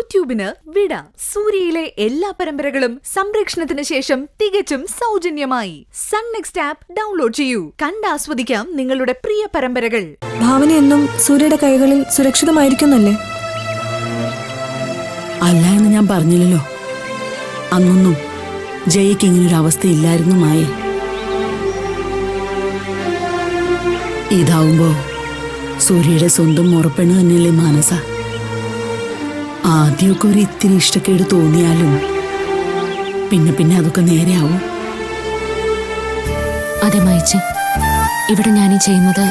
യൂട്യൂബിന് വിട. സൂര്യയിലെ എല്ലാ പരമ്പരകളും സംരക്ഷണത്തിന് ശേഷം തികച്ചും സൗജന്യമായി സൺ നെക്സ്റ്റ് ആപ്പ് ഡൗൺലോഡ് ചെയ്യൂ. കണ്ടാസ്വദിക്കാം നിങ്ങളുടെ പ്രിയ പരമ്പരകൾ. ഭാവന എന്നും സൂര്യയുടെ കൈകളിൽ സുരക്ഷിതമായിരിക്കുന്നല്ലേ? അല്ല എന്ന് ഞാൻ പറഞ്ഞില്ലല്ലോ. അന്നൊന്നും ജയിക്ക് ഇങ്ങനൊരു അവസ്ഥയില്ലായിരുന്നു മായേ. ഇതാവുമ്പോ സൂര്യയുടെ സ്വന്തം മുറപ്പെണ്ണ് തന്നെയല്ലേ മാനസ. ആദ്യമൊക്കെ ഒരു ഇത്തിരി ഇഷ്ടക്കേട് തോന്നിയാലും പിന്നെ അതൊക്കെ നേരെയാവും. അതെ മയിച്ച്, ഇവിടെ ഞാനീ ചെയ്യുന്നത്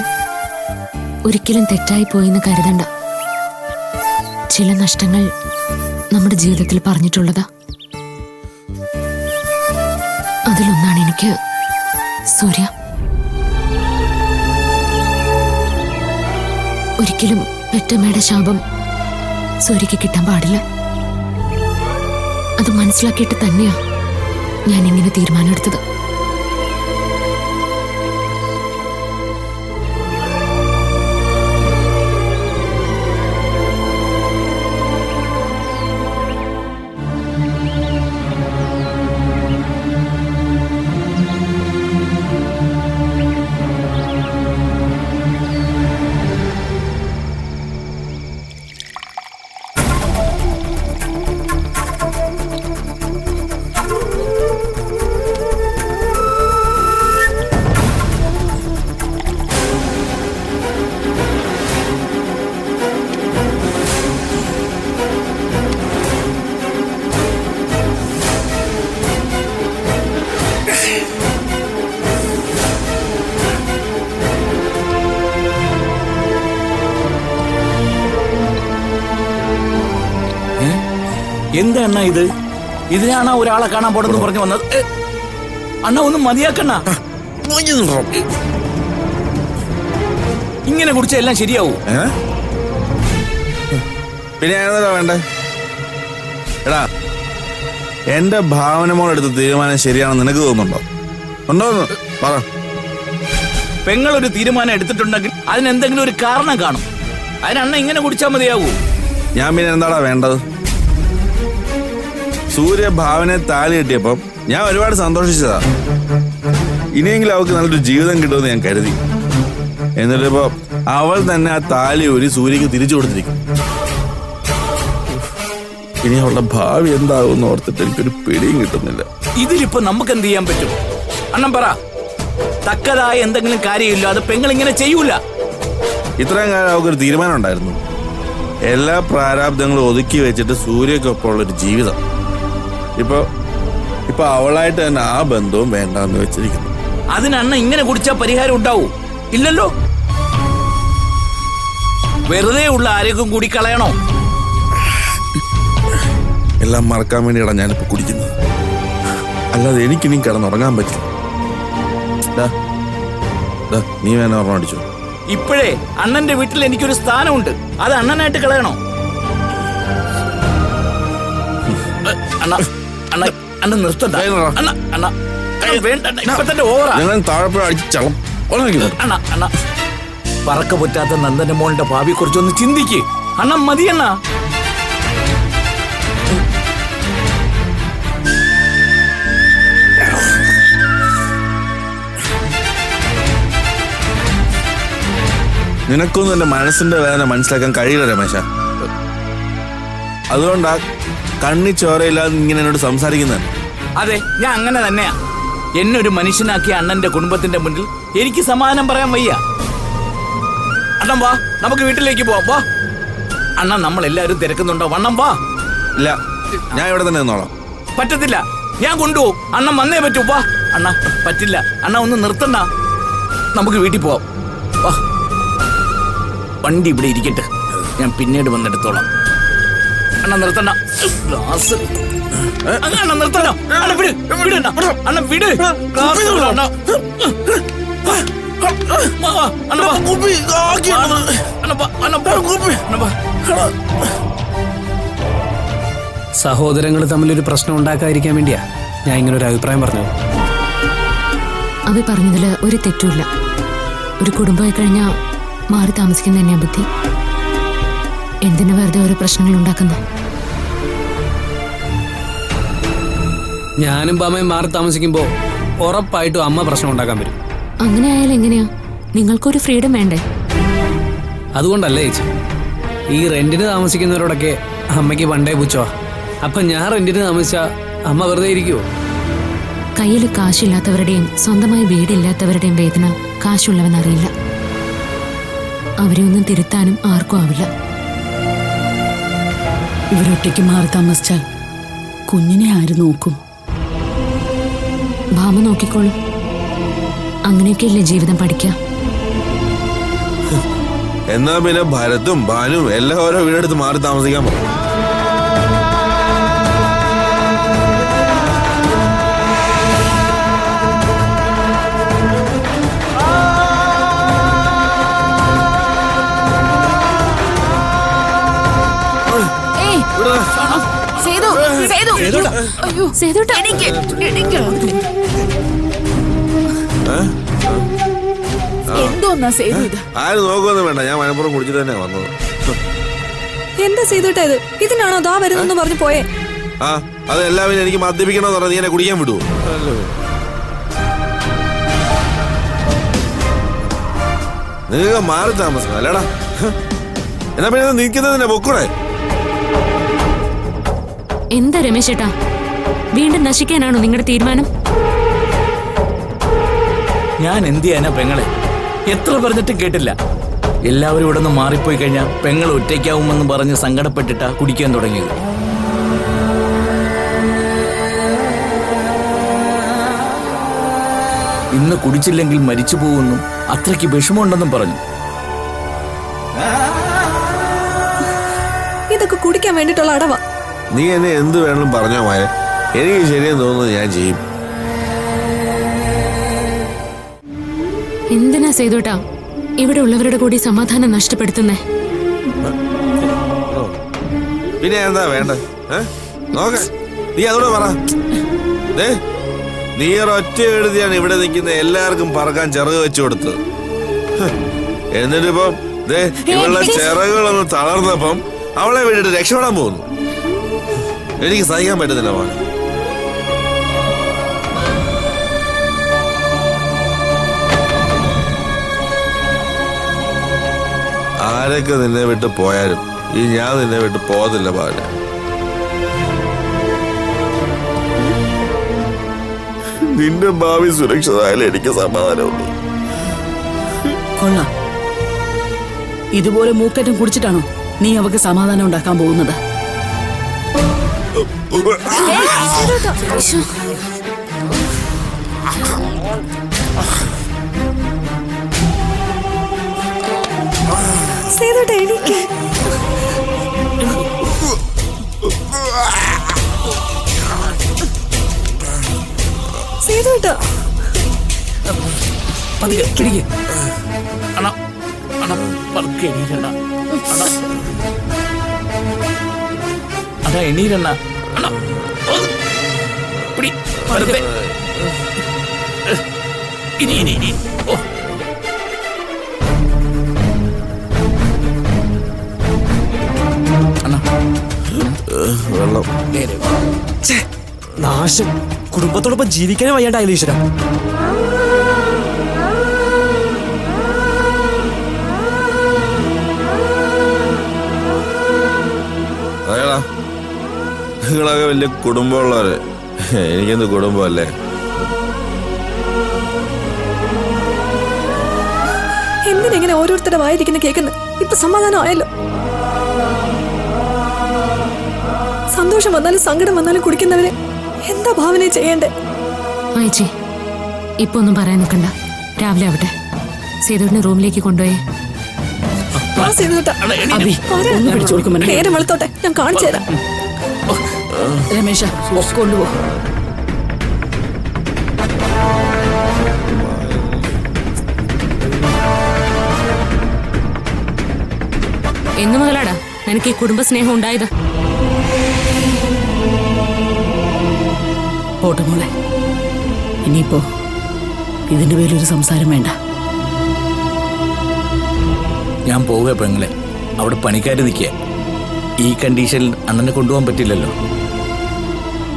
ഒരിക്കലും തെറ്റായി പോയെന്ന് കരുതണ്ട. ചില നഷ്ടങ്ങൾ നമ്മുടെ ജീവിതത്തിൽ പറഞ്ഞിട്ടുള്ളതാ. അതിലൊന്നാണ് എനിക്ക് സൂര്യ. ഒരിക്കലും പെറ്റമ്മയുടെ ശാപം സൂര്യക്ക് കിട്ടാൻ പാടില്ല. അത് മനസ്സിലാക്കിയിട്ട് തന്നെയാ ഞാൻ ഇങ്ങനെ തീരുമാനമെടുത്തത്. എന്താ അണ്ണ ഇത്? ഇതിനാണ് ഒരാളെ കാണാൻ പോണെന്ന് പറഞ്ഞു വന്നത്. അണ്ണ ഒന്നും മതിയാക്കണ്ണ. ഇങ്ങനെ കുടിച്ച എല്ലാം ശരിയാവൂ. പിന്നെ വേണ്ടേ? എടാ, എന്റെ ഭാവന മോളെടുത്ത തീരുമാനം ശരിയാണെന്ന് നിനക്ക് തോന്നുന്നുണ്ടോ? ഉണ്ടോന്ന് പറ. പെങ്ങളൊരു തീരുമാനം എടുത്തിട്ടുണ്ടെങ്കിൽ അതിനെന്തെങ്കിലും ഒരു കാരണം കാണും. അതിനണ്ണ ഇങ്ങനെ കുടിച്ചാൽ മതിയാവൂ. ഞാൻ പിന്നെ എന്താടാ വേണ്ടത്? സൂര്യ ഭാവനെ താലി കെട്ടിയപ്പം ഞാൻ ഒരുപാട് സന്തോഷിച്ചതാ. ഇനിയെങ്കിലും അവൾക്ക് നല്ലൊരു ജീവിതം കിട്ടുമെന്ന് ഞാൻ കരുതി. എന്നിട്ടിപ്പോ അവൾ തന്നെ ആ താലി ഒരു സൂര്യക്ക് തിരിച്ചു കൊടുത്തിരിക്കും. ഇനി അവളുടെ ഭാവി എന്താകുമെന്ന് ഓർത്തിട്ട് എനിക്കൊരു പിടിയും കിട്ടുന്നില്ല. ഇതിലിപ്പോ നമുക്ക് എന്ത് ചെയ്യാൻ പറ്റും? അണ്ണൻ പറ. തക്കതായ എന്തെങ്കിലും കാര്യമില്ല, അത് പെങ്ങൾ ഇങ്ങനെ ചെയ്യൂല. ഇത്രയും കാലം അവൾക്കൊരു തീരുമാനം ഉണ്ടായിരുന്നു. എല്ലാ പ്രാരാബ്ദങ്ങളും ഒതുക്കി വെച്ചിട്ട് സൂര്യക്കൊപ്പമുള്ളൊരു ജീവിതം. ഇപ്പൊ അവളായിട്ട് തന്നെ ആ ബന്ധവും വേണ്ടെന്ന് വെച്ചിരിക്കുന്നു. അതിനണ്ണ ഇങ്ങനെ കുടിച്ചാൽ പരിഹാരം ഉണ്ടാവൂ? ഇല്ലല്ലോ. വെറുതെ ഉള്ള ആരോഗ്യം കൂടി കളയണോ? എല്ലാം മറക്കാൻ വേണ്ടിയാണ് ഞാനിപ്പോ കുടിക്കുന്നത്. അല്ലാതെ എനിക്കിനി കിടന്നുറങ്ങാൻ പറ്റില്ല. നീ വേണ ഓർമ്മ അടിച്ചോ. ഇപ്പോഴേ അണ്ണന്റെ വീട്ടിൽ എനിക്കൊരു സ്ഥാനമുണ്ട്. അത് അണ്ണനായിട്ട് കളയണോ? അണ്ണ നിർത്തണ്ട. പറക്ക പറ്റാത്ത നന്ദന്റെ മോളുടെ ഭാവിയെ കുറിച്ചൊന്ന് ചിന്തിക്ക്. അണ്ണ മതിയണ്ണ. നിനക്കൊന്നും എന്റെ മനസ്സിന്റെ വേദന മനസ്സിലാക്കാൻ കഴിയില്ല രമേശ. അതുകൊണ്ടാ കണ്ണി ചോരയില്ലാതെ ഇങ്ങനെ എന്നോട് സംസാരിക്കുന്നത്. അതെ, ഞാൻ അങ്ങനെ തന്നെയാ. എന്നൊരു മനുഷ്യനാക്കിയ അണ്ണന്റെ കുടുംബത്തിന്റെ മുന്നിൽ എനിക്ക് സമാധാനം പറയാൻ വയ്യ. അണ്ണൻ വാ, നമുക്ക് വീട്ടിലേക്ക് പോവാം. വാ അണ്ണ, നമ്മൾ എല്ലാവരും തിരക്കുന്നുണ്ടോ? വണ്ണം വാ. ഇല്ല, ഞാൻ ഇവിടെ തന്നെ നിന്നോളാം. പറ്റത്തില്ല, ഞാൻ കൊണ്ടുപോകും. അണ്ണൻ വന്നേ പറ്റൂ. വാ അണ്ണ. പറ്റില്ല അണ്ണ, ഒന്ന് നിർത്തണ്ട. നമുക്ക് വീട്ടിൽ പോവാം. വാ. വണ്ടി ഇവിടെ ഇരിക്കട്ടെ, ഞാൻ പിന്നീട് വന്നെടുത്തോളാം. അണ്ണ നിർത്തണ്ട. ഗ്ലാസ് അണ്ണ നിർത്തണ്ട. അണ്ണ വിട്, വിടണ്ട. അണ്ണ വിട്. സഹോദരങ്ങൾ തമ്മിലൊരു പ്രശ്നം ഉണ്ടാക്കാതിരിക്കാൻ വേണ്ടിയാ ഞാൻ ഇങ്ങനെ ഒരു അഭിപ്രായം പറഞ്ഞത്. അവ പറഞ്ഞതിൽ ഒരു തെറ്റുമില്ല. ഒരു കുടുംബമായി കഴിഞ്ഞാൽ മാറി താമസിക്കുന്ന തന്നെയാ ബുദ്ധി. എന്തിനു വെറുതെ ഓരോ പ്രശ്നങ്ങൾ ഉണ്ടാക്കുന്നത്? ഞാനും ബാമയും മാറി താമസിക്കുമ്പോൾ ഉറപ്പായിട്ടും അമ്മ പ്രശ്നം ഉണ്ടാക്കാൻ വരും. അങ്ങനെ ആയാലും എങ്ങനെയാ? നിങ്ങൾക്കൊരു ഫ്രീഡം വേണ്ടേ? അതുകൊണ്ടല്ലേ ചേച്ചി ഈ റെന്റിന് താമസിക്കുന്നവരോടൊക്കെ അമ്മയ്ക്ക് പണ്ടേ പുച്ഛമാ. അപ്പൊ ഞാൻ റെന്റിന് താമസിച്ച അമ്മ വെറുതെ ഇരിക്കുവോ? കയ്യിൽ കാശില്ലാത്തവരുടെയും സ്വന്തമായി വീടില്ലാത്തവരുടെയും വേദന കാശുള്ളവനറിയില്ല. അവരെ ഒന്നും തിരുത്താനും ആർക്കും ആവില്ല. ഇവരൊറ്റയ്ക്ക് മാറി താമസിച്ചാൽ കുഞ്ഞിനെ ആര് നോക്കും? ഭാമ നോക്കിക്കോളും. അങ്ങനെയൊക്കെയല്ലേ ജീവിതം പഠിക്കുക. എന്നാ പിന്നെ ഭരത്തും ഭാനും എല്ലാം ഓരോ വീടെടുത്ത് മാറി താമസിക്കാൻ പോകും. ആര് നോക്കുമെന്ന് വേണ്ട, ഞാൻ മലപ്പുറം കുടിച്ചിട്ട് തന്നെ വന്നത്. എന്താ ചെയ്തിട്ടാ ഇത്? ഇതിനാണോ ദാ വരുന്നെന്ന് പറഞ്ഞു പോയേ? ആ അതെല്ലാവരും എനിക്ക് മദ്യപിക്കണമെന്ന് പറഞ്ഞാൽ നീ എന്നെ കുടിക്കാൻ വിടുവോ? നിങ്ങൾക്ക് മാറി താമസിക്കണം അല്ലേടാ? എന്നാ പിന്നെ നിൽക്കുന്നതിനെ പൊക്കൂടെ? എന്താ രമേശ് ചേട്ടാ, വീണ്ടും നശിക്കാനാണോ നിങ്ങളുടെ തീരുമാനം? ഞാൻ എന്ത് ചെയ്യാനാ പെങ്ങളെ? എത്ര പറഞ്ഞിട്ടും കേട്ടില്ല. എല്ലാവരും ഇവിടെ നിന്ന് മാറിപ്പോയി കഴിഞ്ഞാൽ പെങ്ങൾ ഒറ്റയ്ക്കാവുമെന്ന് പറഞ്ഞ് സങ്കടപ്പെട്ടിട്ടാ കുടിക്കാൻ തുടങ്ങിയത്. ഇന്ന് കുടിച്ചില്ലെങ്കിൽ മരിച്ചു പോകുമെന്നും അത്രയ്ക്ക് വിഷമമുണ്ടെന്നും പറഞ്ഞു. ഇതൊക്കെ കുടിക്കാൻ വേണ്ടിട്ടുള്ള അടവാ. നീ എന്നെ എന്ത് വേണമെങ്കിലും പറഞ്ഞോ മാരെ, എനിക്ക് ശരിയെന്ന് തോന്നുന്നത് ഞാൻ ചെയ്യും. എന്തിനാ സേതുട്ടാ ഇവിടെ ഉള്ളവരുടെ കൂടി സമാധാനം നഷ്ടപ്പെടുത്തുന്നേ? പിന്നെ എന്താ വേണ്ട? നോക്ക നീ അതോടെ പറ. നീ ഒറ്റ എഴുതിയാണ് ഇവിടെ നിൽക്കുന്ന എല്ലാവർക്കും പറക്കാൻ ചിറക് വെച്ചു കൊടുത്തത്. എന്നിട്ടിപ്പം ഇവളുടെ ചിറകുകളൊന്ന് തളർന്നപ്പം അവളെ വേണ്ടിട്ട് രക്ഷപ്പെടാൻ പോകുന്നു. എനിക്ക് സഹിക്കാൻ പറ്റുന്നില്ല മോനെ. ആരൊക്കെ നിന്നെ വിട്ട് പോയാലും ഈ ഞാൻ നിന്നെ വിട്ട് പോകത്തില്ല പാടെ. നിന്റെ ഭാവി സുരക്ഷിതമായാലും എനിക്ക് സമാധാനമുള്ളൂ. കൊള്ളാം. ഇതുപോലെ മൂക്കറ്റം കുടിച്ചിട്ടാണോ നീ അവക്ക് സമാധാനം ഉണ്ടാക്കാൻ പോകുന്നത്? സേതുട്ടാ എനിക്ക് സേതുട്ടാ അതാ എണീരണ്ണ. വെള്ളം നാശം. കുടുംബത്തോടൊപ്പം ജീവിക്കാനും വയ്യാണ്ടായാലും ഈശ്വര. അതേടാ, നിങ്ങളൊക്കെ വലിയ കുടുംബമുള്ളവര്, എനിക്കെന്ത് കുടുംബമല്ലേ? എന്തിനെങ്ങനെ ഓരോരുത്തരുടെ വായിരിക്കുന്ന കേൾക്കുന്നത്? ഇപ്പൊ സമാധാനം ആയല്ലോ. സന്തോഷം വന്നാലും സങ്കടം വന്നാലും കുടിക്കുന്നവരെ എന്താ ഭാവന ചെയ്യണ്ടേ? അയച്ചി ഇപ്പൊ ഒന്നും പറയാൻ നിൽക്കണ്ട. രാവിലെ ആവട്ടെ. സേതുവിനെ റൂമിലേക്ക് കൊണ്ടുപോയേ. നേരം വെളുത്തോട്ടെ, ഞാൻ കാണിച്ചു തരാം. രമേശ കൊണ്ടുപോ. എന്നു മുതലാടാ നിനക്ക് ഈ കുടുംബ സ്നേഹം ഉണ്ടായത്? പോട്ടെ മോളെ, ഇനിയിപ്പോ ഇതിന്റെ പേരിലൊരു സംസാരം വേണ്ട. ഞാൻ പോവുക പെങ്ങളെ. അവിടെ പണിക്കാര് നിൽക്കുക. ഈ കണ്ടീഷനിൽ അണ്ണനെ കൊണ്ടുപോകാൻ പറ്റില്ലല്ലോ.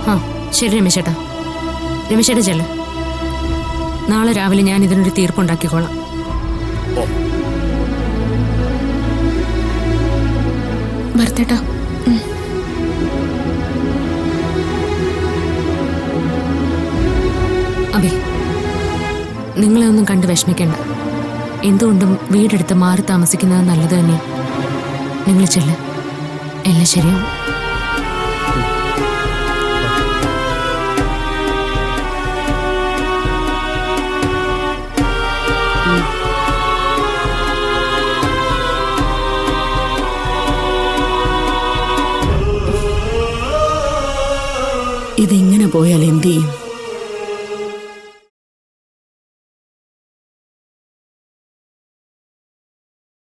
ആ ശരി രമേശ് ചേട്ടാ. രമേശേട്ടാ ചെല്ല്. നാളെ രാവിലെ ഞാൻ ഇതിനൊരു തീർപ്പുണ്ടാക്കിക്കോളാം. ഭർത്തേട്ടാ. അബി, നിങ്ങളെ ഒന്നും കണ്ട് വിഷമിക്കണ്ട. എന്തുകൊണ്ടും വീടെടുത്ത് മാറി താമസിക്കുന്നത് നല്ലത് തന്നെ. നിങ്ങൾ ചെല്ല്, എല്ലാം ശരിയാവും. ഇതെങ്ങനെ പോയാൽ എന്ത് ചെയ്യും?